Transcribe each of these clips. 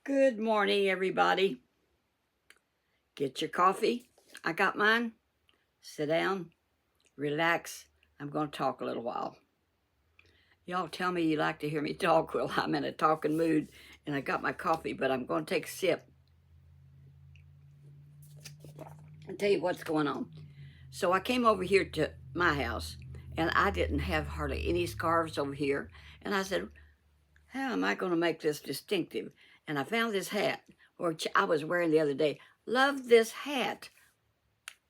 Good morning, everybody. Get your coffee. I got mine. Sit down, relax. I'm going to talk a little while. Y'all tell me you like to hear me talk. Well, I'm in a talking mood, and I got my coffee, but I'm going to take a sip and tell you what's going on. So I came over here to my house, and I didn't have hardly any scarves over here. And I said, how am I going to make this distinctive? And I found this hat, which I was wearing the other day. Love this hat.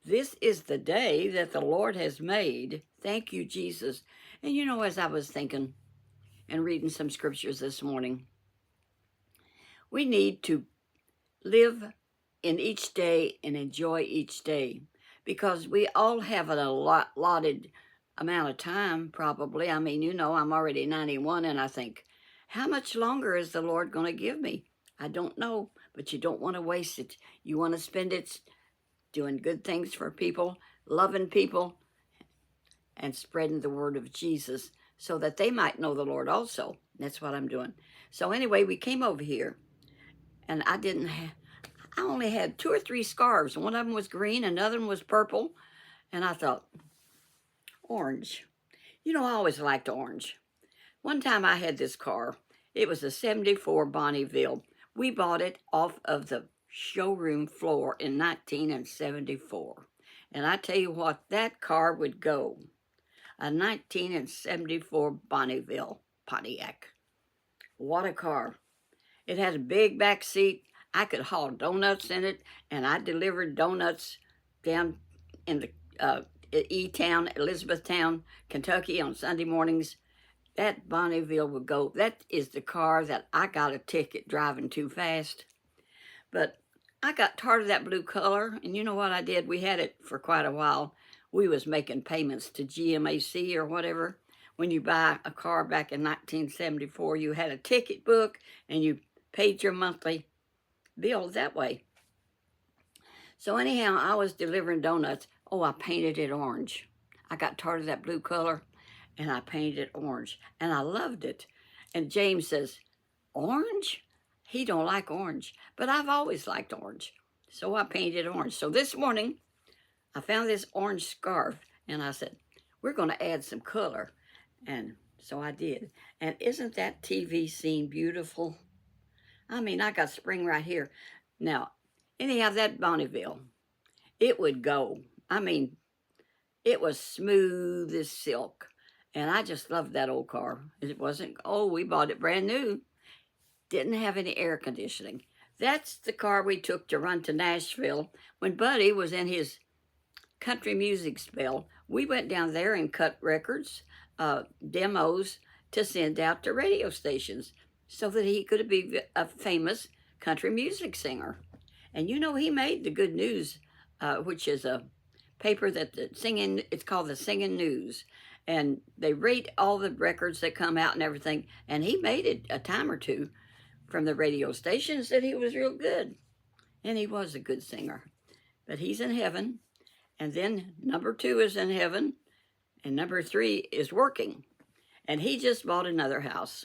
This is the day that the Lord has made. Thank you, Jesus. And you know, as I was thinking and reading some scriptures this morning, we need to live in each day and enjoy each day, because we all have an allotted amount of time, probably. I mean, you know, I'm already 91, and I think, how much longer is the Lord going to give me? I don't know, but you don't want to waste it. You want to spend it doing good things for people, loving people, and spreading the word of Jesus so that they might know the Lord also. That's what I'm doing. So anyway, we came over here, and I only had 2 or 3 scarves. One of them was green, another one was purple, and I thought, orange. You know, I always liked orange. One time I had this car. It was a 74 Bonneville. We bought it off of the showroom floor in 1974. And I tell you what, that car would go. A 1974 Bonneville Pontiac. What a car. It had a big back seat. I could haul donuts in it, and I delivered donuts down in the E-Town, Elizabethtown, Kentucky on Sunday mornings. That Bonneville would go. That is the car that I got a ticket driving too fast. But I got tired of that blue color, and you know what I did? We had it for quite a while. We was making payments to GMAC or whatever. When you buy a car back in 1974, you had a ticket book, and you paid your monthly bill that way. So anyhow, I was delivering donuts. Oh, I painted it orange. I got tired of that blue color, and I painted it orange, and I loved it. And James says, orange? He don't like orange, but I've always liked orange. So I painted it orange. So this morning, I found this orange scarf, and I said, we're going to add some color. And so I did. And isn't that TV scene beautiful? I mean, I got spring right here. Now, anyhow, that Bonneville, it would go. I mean, it was smooth as silk. And I just loved that old car. It wasn't, we bought it brand new. Didn't have any air conditioning. That's the car we took to run to Nashville when Buddy was in his country music spell. We went down there and cut records, demos to send out to radio stations so that he could be a famous country music singer. And you know, he made the Good News, which is a paper that it's called the Singing News. And they rate all the records that come out and everything. And he made it a time or two from the radio station, said he was real good. And he was a good singer. But he's in heaven. And then number 2 is in heaven. And number 3 is working. And he just bought another house.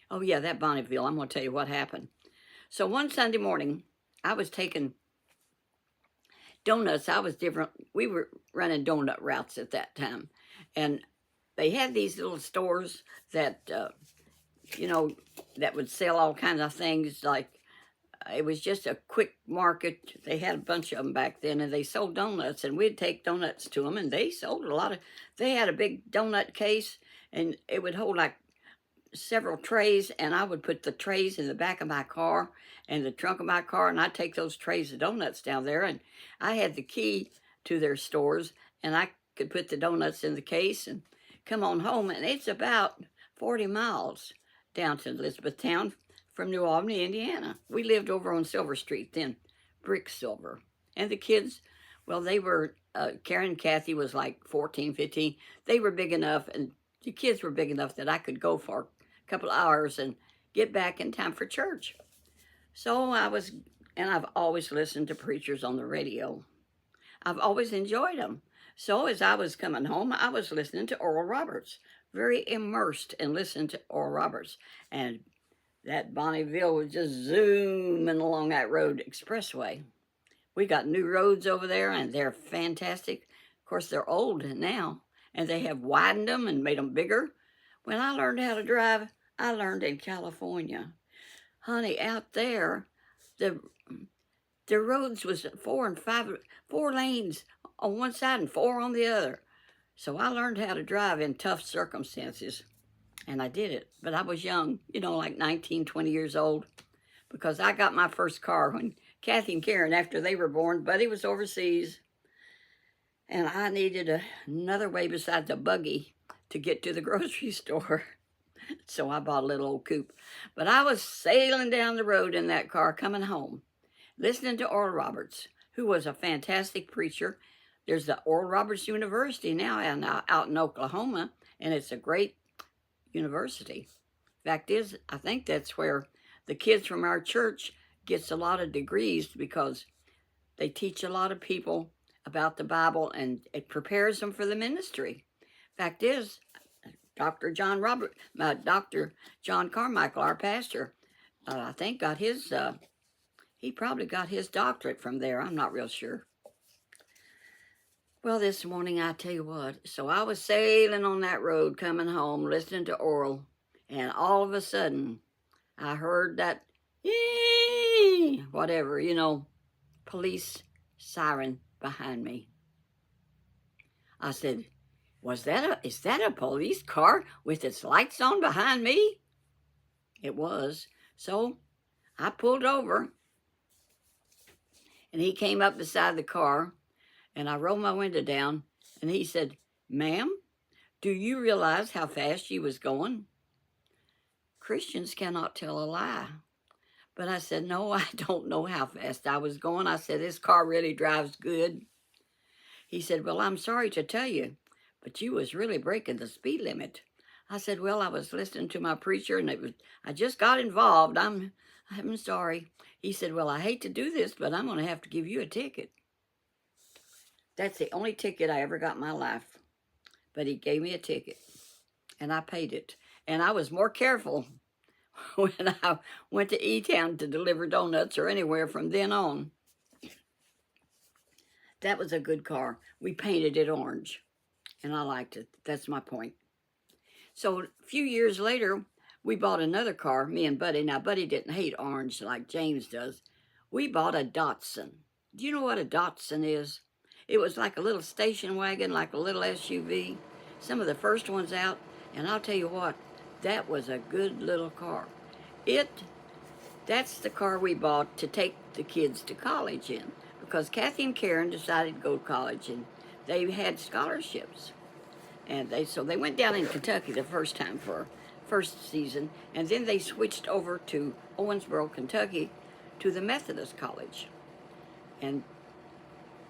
Oh yeah, that Bonneville, I'm going to tell you what happened. So one Sunday morning, I was taking donuts. I was different. We were running donut routes at that time. And they had these little stores that, you know, that would sell all kinds of things. Like, it was just a quick market. They had a bunch of them back then, and they sold donuts. And we'd take donuts to them, and they sold a lot of, they had a big donut case, and it would hold like several trays, and I would put the trays in the back of my car and the trunk of my car, and I'd take those trays of donuts down there, and I had the key to their stores, and I could put the donuts in the case and come on home. And it's about 40 miles down to Elizabethtown from New Albany, Indiana. We lived over on Silver Street then, brick silver. And the kids, well, they were, Karen and Kathy was like 14, 15. They were big enough, and the kids were big enough that I could go for a couple hours and get back in time for church. So I've always listened to preachers on the radio. I've always enjoyed them. So as I was coming home, I was listening to Oral Roberts, very immersed in listening to Oral Roberts. And that Bonneville was just zooming along that road expressway. We got new roads over there, and they're fantastic. Of course, they're old now, and they have widened them and made them bigger. When I learned how to drive, I learned in California. Honey, out there, the the roads was 4 lanes on one side and 4 on the other. So I learned how to drive in tough circumstances, and I did it. But I was young, like 19, 20 years old, because I got my first car when Kathy and Karen, after they were born. Buddy was overseas, and I needed another way besides a buggy to get to the grocery store. So I bought a little old coupe. But I was sailing down the road in that car coming home, listening to Oral Roberts, who was a fantastic preacher. There's the Oral Roberts University now out in Oklahoma, and it's a great university. Fact is, I think that's where the kids from our church gets a lot of degrees, because they teach a lot of people about the Bible, and it prepares them for the ministry. Fact is, Dr. John Carmichael, our pastor, I think he probably got his doctorate from there. I'm not real sure. Well, this morning, I tell you what, so I was sailing on that road coming home, listening to Oral, and all of a sudden, I heard that, whatever, police siren behind me. I said, is that a police car with its lights on behind me? It was. So I pulled over, and he came up beside the car, and I rolled my window down, and he said, "Ma'am, do you realize how fast you was going?" Christians cannot tell a lie. But I said, "No, I don't know how fast I was going." I said, "This car really drives good." He said, "Well, I'm sorry to tell you, but you was really breaking the speed limit." I said, "Well, I was listening to my preacher, and I just got involved. I'm sorry." He said, "Well, I hate to do this, but I'm going to have to give you a ticket." That's the only ticket I ever got in my life. But he gave me a ticket, and I paid it. And I was more careful when I went to E-Town to deliver donuts or anywhere from then on. That was a good car. We painted it orange, and I liked it. That's my point. So a few years later, we bought another car, me and Buddy. Now, Buddy didn't hate orange like James does. We bought a Datsun. Do you know what a Datsun is? It was like a little station wagon, like a little SUV. Some of the first ones out. And I'll tell you what, that was a good little car. That's the car we bought to take the kids to college in, because Kathy and Karen decided to go to college, and they had scholarships. And they went down in Kentucky the first time for first season, and then they switched over to Owensboro, Kentucky, to the Methodist College. And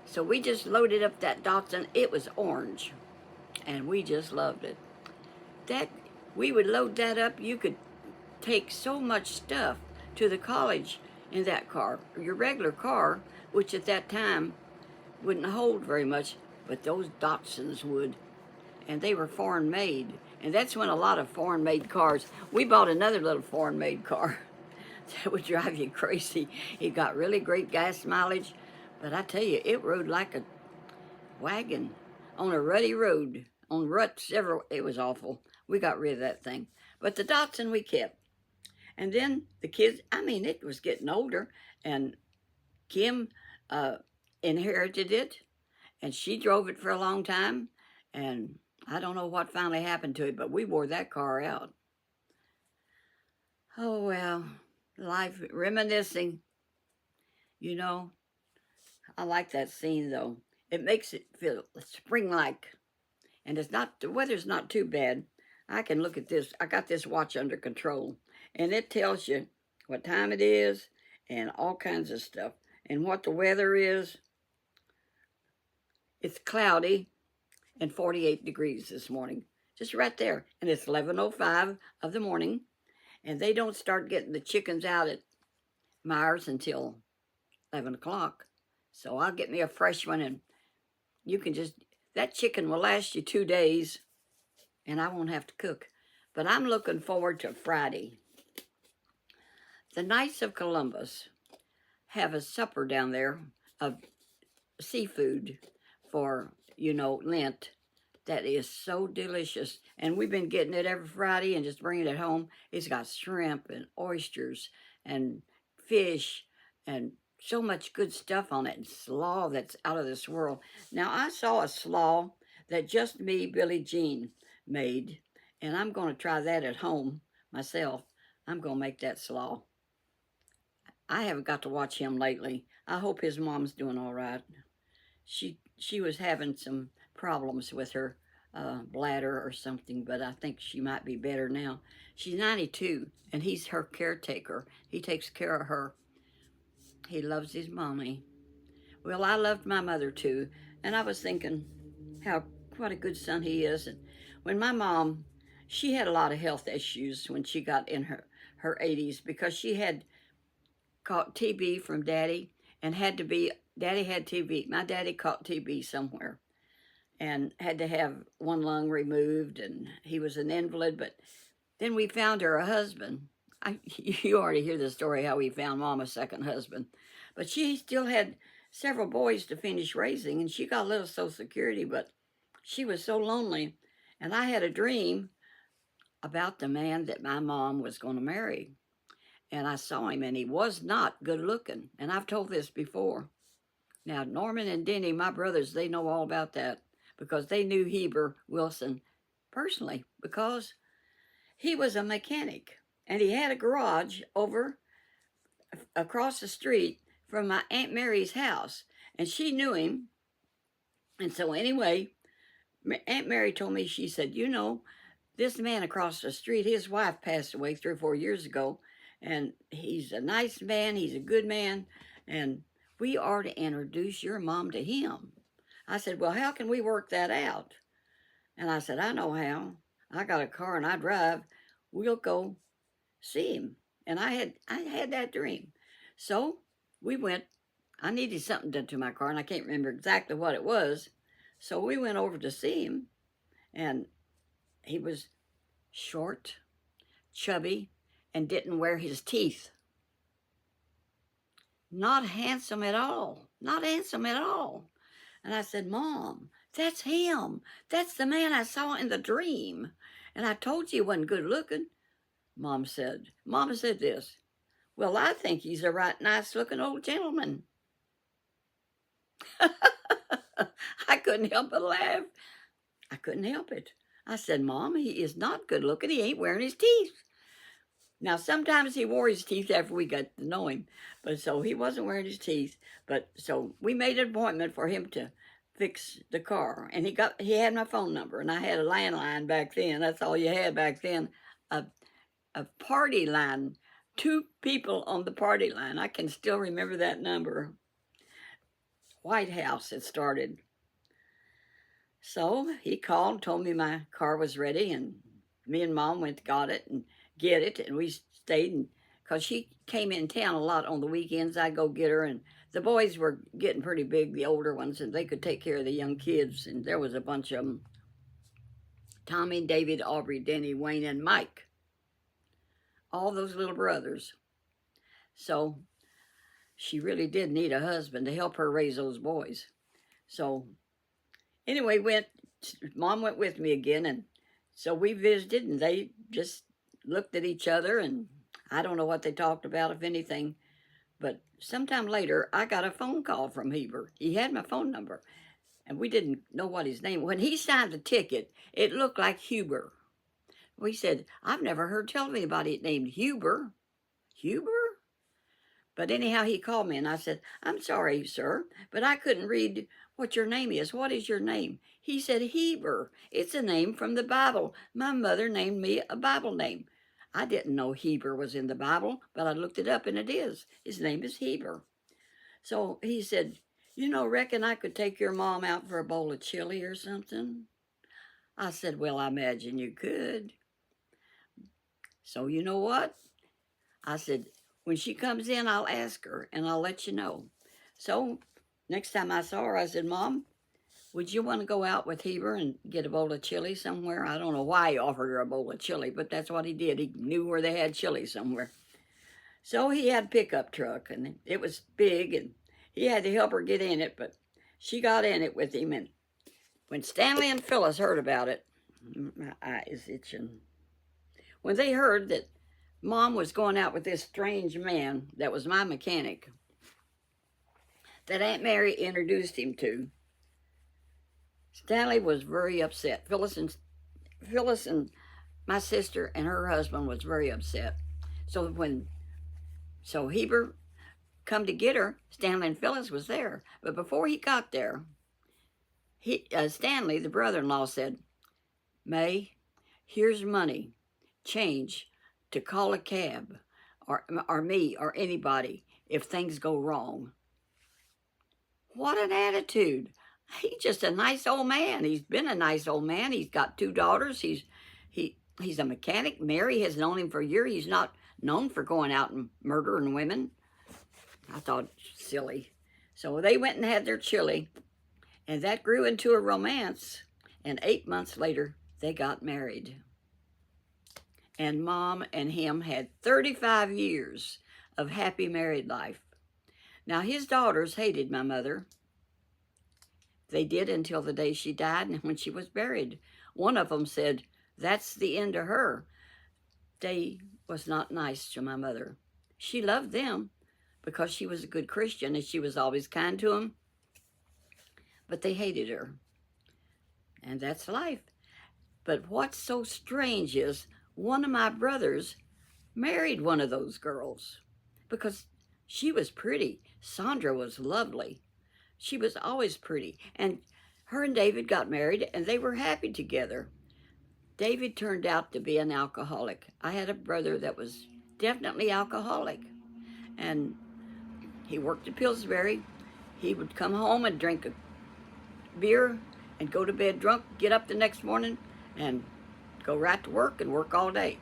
so we just loaded up that Datsun. It was orange, and we just loved it. We would load that up. You could take so much stuff to the college in that car. Your regular car, which at that time wouldn't hold very much, but those Datsuns would. And they were foreign made. And that's when a lot of foreign made cars, we bought another little foreign made car that would drive you crazy. It got really great gas mileage, but I tell you, it rode like a wagon on a rutty road. On ruts, it was awful. We got rid of that thing. But the Datsun we kept. And then the kids, it was getting older, and Kim inherited it, and she drove it for a long time, and I don't know what finally happened to it, but we wore that car out. Oh, well, life, reminiscing. I like that scene, though. It makes it feel spring-like, and the weather's not too bad. I can look at this. I got this watch under control, and it tells you what time it is and all kinds of stuff, and what the weather is. It's cloudy and 48 degrees this morning, just right there. And it's 11:05 of the morning, and they don't start getting the chickens out at Myers until 11 o'clock. So I'll get me a fresh one, and that chicken will last you 2 days, and I won't have to cook. But I'm looking forward to Friday. the Knights of Columbus have a supper down there of seafood for, Lent. That is so delicious. And we've been getting it every Friday and just bringing it home. It's got shrimp and oysters and fish and so much good stuff on it. And slaw that's out of this world. Now, I saw a slaw that just me, Billie Jean, made. And I'm going to try that at home myself. I'm going to make that slaw. I haven't got to watch him lately. I hope his mom's doing all right. She was having some problems with her bladder or something, but I think she might be better now. She's 92, and he's her caretaker. He takes care of her. He loves his mommy. Well, I loved my mother too, and I was thinking what a good son he is. And when my mom, she had a lot of health issues when she got in her 80s because she had caught TB from Daddy and Daddy had TB. My daddy caught TB somewhere and had to have one lung removed, and he was an invalid. But then we found her a husband. You already hear the story how we found Mom a second husband. But she still had several boys to finish raising, and she got a little Social Security, but she was so lonely. And I had a dream about the man that my mom was going to marry. And I saw him, and he was not good looking. And I've told this before. Now, Norman and Denny, my brothers, they know all about that because they knew Heber Wilson personally because he was a mechanic. And he had a garage over across the street from my Aunt Mary's house. And she knew him. And so anyway, Aunt Mary told me, she said, this man across the street, his wife passed away 3 or 4 years ago. And he's a nice man. He's a good man. And we are to introduce your mom to him. I said, well, how can we work that out? And I said, I know how. I got a car and I drive. We'll go see him. And I had that dream. So we went. I needed something done to my car, and I can't remember exactly what it was. So we went over to see him. And he was short, chubby, and didn't wear his teeth. Not handsome at all. Not handsome at all. And I said, Mom, that's him. That's the man I saw in the dream. And I told you he wasn't good looking. Mama said this. Well, I think he's a right nice looking old gentleman. I couldn't help but laugh. I couldn't help it. I said, Mom, he is not good looking. He ain't wearing his teeth. Now, sometimes he wore his teeth after we got to know him, but so he wasn't wearing his teeth. But so we made an appointment for him to fix the car, and he had my phone number, and I had a landline back then. That's all you had back then, a party line, 2 people on the party line. I can still remember that number. White House it started. So he called, told me my car was ready, and me and Mom went and got it and get it, and we stayed, because she came in town a lot on the weekends. I'd go get her, and the boys were getting pretty big, the older ones, and they could take care of the young kids, and there was a bunch of them. Tommy, David, Aubrey, Denny, Wayne, and Mike. All those little brothers. So she really did need a husband to help her raise those boys. So anyway, Mom went with me again, and so we visited, and they just looked at each other, and I don't know what they talked about, if anything. But sometime later, I got a phone call from Heber. He had my phone number, and we didn't know what his name was. When he signed the ticket, it looked like Huber. We said, I've never heard tell of anybody named Huber. Huber? But anyhow, he called me, and I said, I'm sorry, sir, but I couldn't read what your name is. What is your name? He said, Heber. It's a name from the Bible. My mother named me a Bible name. I didn't know Heber was in the Bible, but I looked it up, and it is. His name is Heber. So he said, reckon I could take your mom out for a bowl of chili or something? I said, well, I imagine you could. So you know what? I said, when she comes in, I'll ask her, and I'll let you know. So next time I saw her, I said, Mom, would you want to go out with Heber and get a bowl of chili somewhere? I don't know why he offered her a bowl of chili, but that's what he did. He knew where they had chili somewhere. So he had a pickup truck, and it was big, and he had to help her get in it, but she got in it with him. And when Stanley and Phyllis heard about it, my eye is itching. When they heard that Mom was going out with this strange man that was my mechanic, that Aunt Mary introduced him to, Stanley was very upset. Phyllis and my sister and her husband was very upset. So Heber come to get her, Stanley and Phyllis was there. But before he got there, Stanley, the brother-in-law, said, May, here's money, change, to call a cab, or me, or anybody, if things go wrong. What an attitude. He's just a nice old man. He's been a nice old man. He's got 2 daughters. He's a mechanic. Mary has known him for a year. He's not known for going out and murdering women. I thought, silly. So they went and had their chili, and that grew into a romance. And 8 months later, they got married. And Mom and him had 35 years of happy married life. Now, his daughters hated my mother. They did until the day she died and when she was buried. One of them said, that's the end of her. They was not nice to my mother. She loved them because she was a good Christian and she was always kind to them. But they hated her. And that's life. But what's so strange is one of my brothers married one of those girls because she was pretty. Sandra was lovely. She was always pretty. And her and David got married, and they were happy together. David turned out to be an alcoholic. I had a brother that was definitely alcoholic. And he worked at Pillsbury. He would come home and drink a beer and go to bed drunk, get up the next morning, and go right to work and work all day.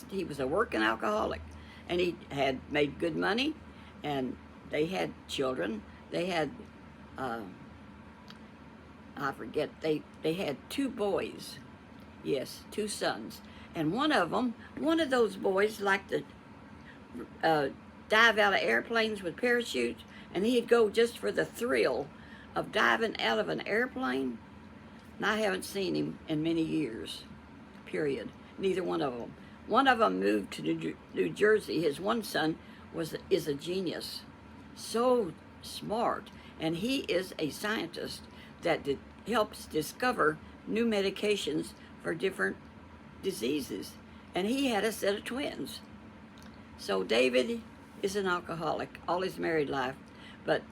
He was a working alcoholic. And he had made good money, and they had children. They had, they had 2 boys. Yes, 2 sons. And one of those boys liked to dive out of airplanes with parachutes, and he'd go just for the thrill of diving out of an airplane. And I haven't seen him in many years, period. Neither one of them. One of them moved to New Jersey. His one son is a genius. So smart. And he is a scientist that helps discover new medications for different diseases. And he had a set of twins. So David is an alcoholic all his married life. But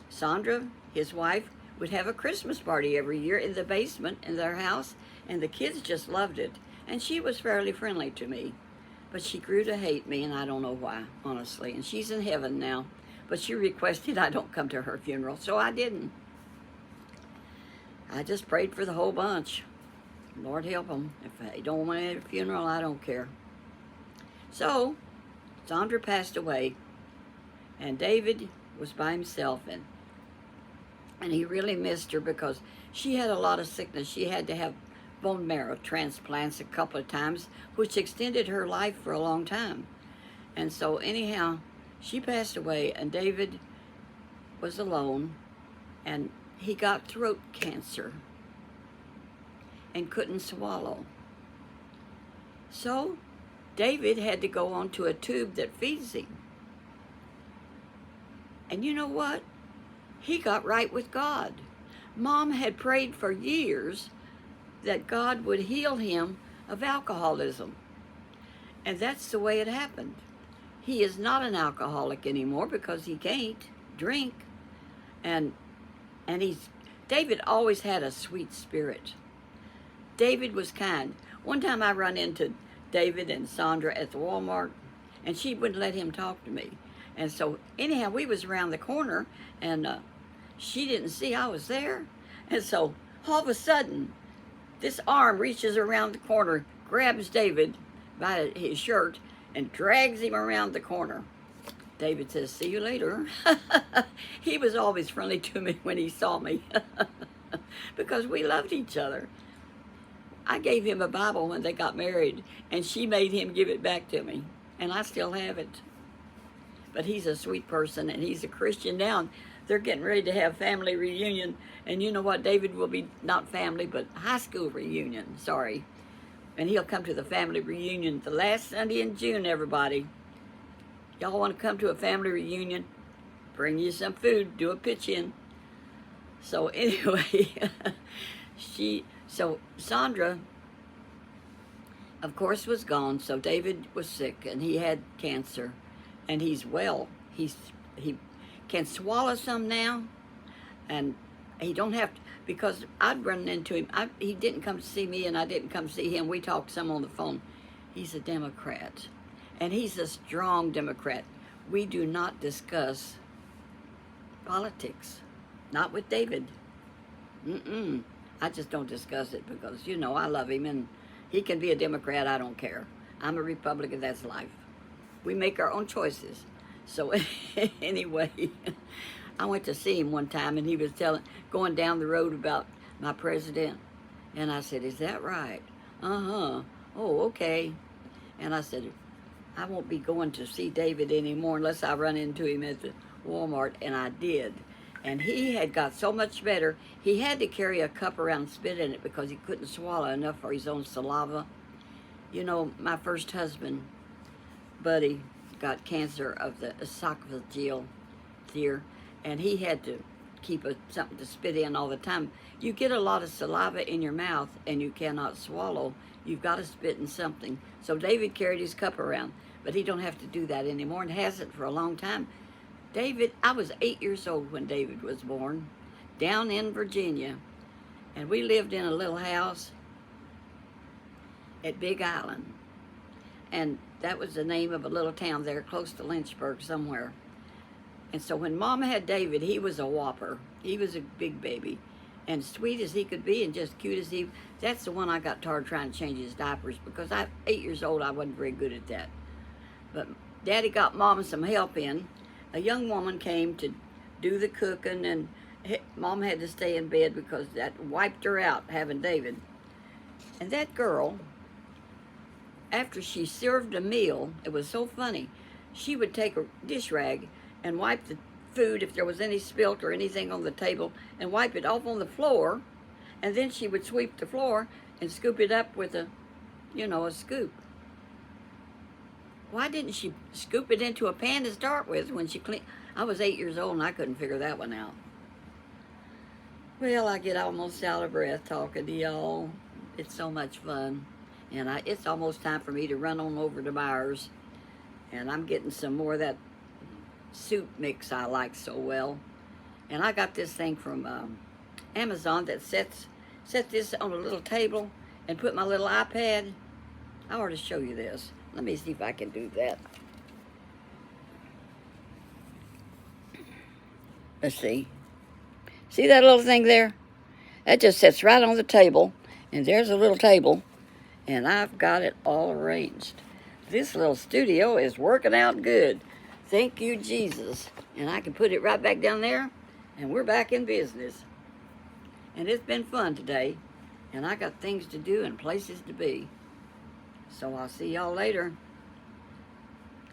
Sandra, his wife, would have a Christmas party every year in the basement in their house, and the kids just loved it. And she was fairly friendly to me. But she grew to hate me, and I don't know why, honestly. And she's in heaven now. But she requested I don't come to her funeral, so I didn't. I just prayed for the whole bunch. Lord help them. If they don't want a funeral, I don't care. So, Sandra passed away, and David was by himself, and he really missed her because she had a lot of sickness. She had to have bone marrow transplants a couple of times, which extended her life for a long time. And so anyhow, she passed away, and David was alone, and he got throat cancer and couldn't swallow. So David had to go onto a tube that feeds him. And you know what? He got right with God. Mom had prayed for years that God would heal him of alcoholism. And that's the way it happened. He is not an alcoholic anymore because he can't drink. And David always had a sweet spirit. David was kind. One time I run into David and Sandra at the Walmart, and she wouldn't let him talk to me. And so anyhow, we was around the corner, and she didn't see I was there. And so all of a sudden, this arm reaches around the corner, grabs David by his shirt, and drags him around the corner. David says, "See you later." He was always friendly to me when he saw me because we loved each other. I gave him a Bible when they got married, and she made him give it back to me, and I still have it. but he's a sweet person, and he's a Christian now. And they're getting ready to have family reunion, and you know what? David will be not family, but high school reunion. Sorry, and he'll come to the family reunion the last Sunday in June. Everybody, y'all want to come to a family reunion? Bring you some food. Do a pitch in. So anyway, so Sandra, of course, was gone. So David was sick, and he had cancer, and he's well. He can swallow some now, and he don't have to, because I'd run into him. He didn't come to see me, and I didn't come see him. We talked some on the phone. He's a Democrat, and he's a strong Democrat. We do not discuss politics, not with David. I just don't discuss it because, you know, I love him, and he can be a Democrat. I don't care. I'm a Republican. That's life. We make our own choices. So anyway, I went to see him one time, and he was going down the road about my president. And I said, is that right? Uh-huh. Oh, okay. And I said, I won't be going to see David anymore unless I run into him at the Walmart. And I did. And he had got so much better. He had to carry a cup around and spit in it because he couldn't swallow enough for his own saliva. You know, my first husband, Buddy, got cancer of the esophageal here, and he had to keep something to spit in all the time. You get a lot of saliva in your mouth and you cannot swallow. You've got to spit in something. So David carried his cup around, but he don't have to do that anymore and hasn't for a long time. David, I was 8 years old when David was born, down in Virginia, and we lived in a little house at Big Island, and that was the name of a little town there close to Lynchburg somewhere. And so when Mama had David, he was a whopper. He was a big baby, and sweet as he could be and just cute as he. That's the one I got tired trying to change his diapers because 8 years old, I wasn't very good at that. But Daddy got Mama some help in. A young woman came to do the cooking, and Mom had to stay in bed because that wiped her out, having David. And that girl, after she served a meal, it was so funny, she would take a dish rag and wipe the food if there was any spilt or anything on the table and wipe it off on the floor, and then she would sweep the floor and scoop it up with a scoop. Why didn't she scoop it into a pan to start with when she cleaned? I was 8 years old and I couldn't figure that one out. Well, I get almost out of breath talking to y'all. It's so much fun. And it's almost time for me to run on over to Myers. And I'm getting some more of that soup mix I like so well. And I got this thing from Amazon that set this on a little table and put my little iPad. I ought to show you this. Let me see if I can do that. Let's see. See that little thing there? That just sits right on the table. And there's a little table. And I've got it all arranged. This little studio is working out good. Thank you, Jesus. And I can put it right back down there. And we're back in business. And it's been fun today. And I got things to do and places to be. So I'll see y'all later.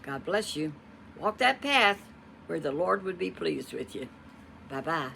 God bless you. Walk that path where the Lord would be pleased with you. Bye-bye.